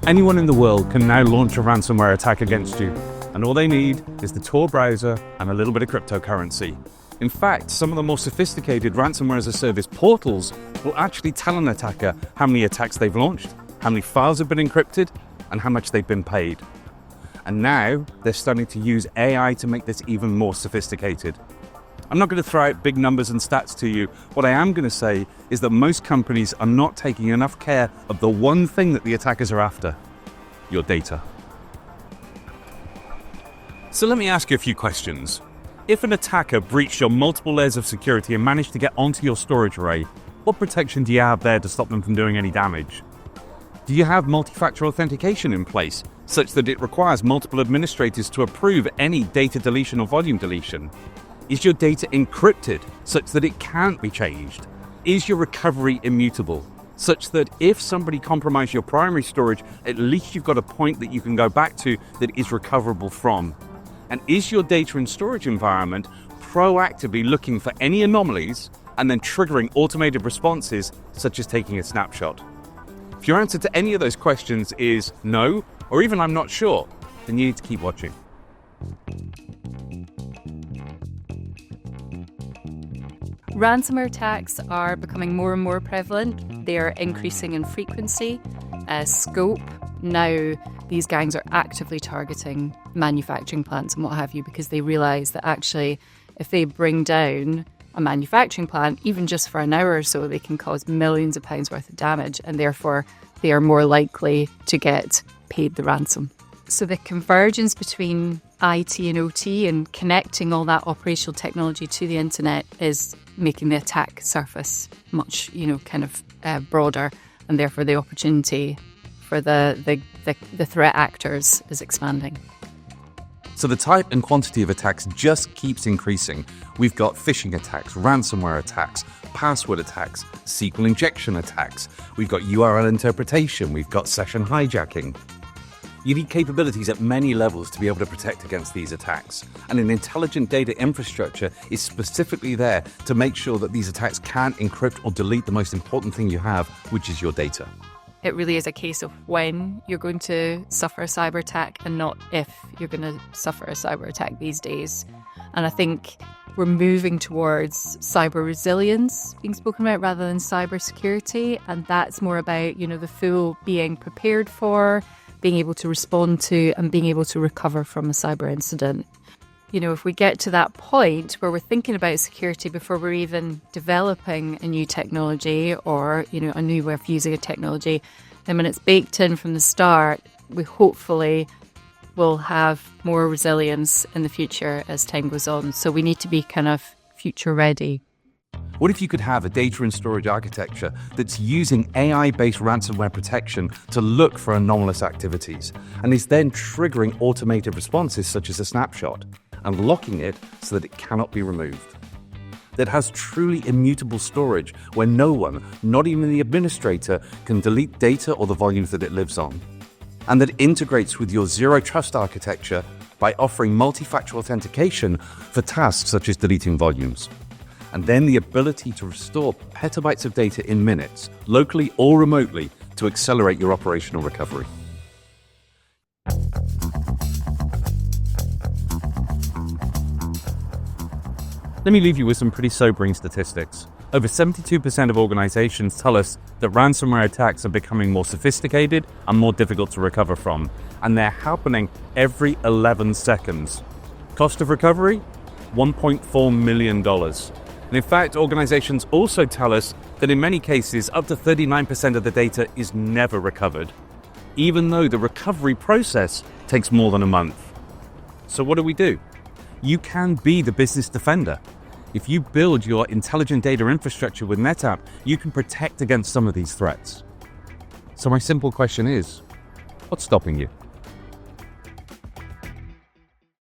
Anyone in the world can now launch a ransomware attack against you, and all they need is the Tor browser and a little bit of cryptocurrency. In fact, some of the more sophisticated ransomware as a service portals will actually tell an attacker how many attacks they've launched, how many files have been encrypted, and how much they've been paid. And now they're starting to use AI to make this even more sophisticated. I'm not going to throw out big numbers and stats to you. What I am going to say is that most companies are not taking enough care of the one thing that the attackers are after: your data. So let me ask you a few questions. If an attacker breached your multiple layers of security and managed to get onto your storage array, what protection do you have there to stop them from doing any damage? Do you have multi-factor authentication in place, such that it requires multiple administrators to approve any data deletion or volume deletion? Is your data encrypted, such that it can't be changed? Is your recovery immutable, such that if somebody compromised your primary storage, at least you've got a point that you can go back to that is recoverable from? And is your data and storage environment proactively looking for any anomalies and then triggering automated responses, such as taking a snapshot? If your answer to any of those questions is no, or even I'm not sure, then you need to keep watching. Ransomware attacks are becoming more and more prevalent. They are increasing in frequency, scope. Now, these gangs are actively targeting manufacturing plants and what have you, because they realise that actually, if they bring down a manufacturing plant, even just for an hour or so, they can cause millions of pounds worth of damage, and therefore they are more likely to get paid the ransom. So the convergence between IT and OT and connecting all that operational technology to the internet is making the attack surface much, broader, and therefore the opportunity for the threat actors is expanding. So the type and quantity of attacks just keeps increasing. We've got phishing attacks, ransomware attacks, password attacks, SQL injection attacks. We've got URL interpretation. We've got session hijacking. You need capabilities at many levels to be able to protect against these attacks. And an intelligent data infrastructure is specifically there to make sure that these attacks can't encrypt or delete the most important thing you have, which is your data. It really is a case of when you're going to suffer a cyber attack and not if you're going to suffer a cyber attack these days. And I think we're moving towards cyber resilience being spoken about rather than cyber security. And that's more about, the full being prepared for, being able to respond to, and being able to recover from a cyber incident. If we get to that point where we're thinking about security before we're even developing a new technology or, a new way of using a technology, then when it's baked in from the start, we hopefully will have more resilience in the future as time goes on. So we need to be kind of future ready. What if you could have a data and storage architecture that's using AI-based ransomware protection to look for anomalous activities and is then triggering automated responses such as a snapshot and locking it so that it cannot be removed? That has truly immutable storage where no one, not even the administrator, can delete data or the volumes that it lives on. And that integrates with your zero trust architecture by offering multi-factor authentication for tasks such as deleting volumes. And then the ability to restore petabytes of data in minutes, locally or remotely, to accelerate your operational recovery. Let me leave you with some pretty sobering statistics. Over 72% of organizations tell us that ransomware attacks are becoming more sophisticated and more difficult to recover from, and they're happening every 11 seconds. Cost of recovery? $1.4 million. And in fact, organizations also tell us that in many cases, up to 39% of the data is never recovered, even though the recovery process takes more than a month. So what do? You can be the business defender. If you build your intelligent data infrastructure with NetApp, you can protect against some of these threats. So my simple question is, what's stopping you?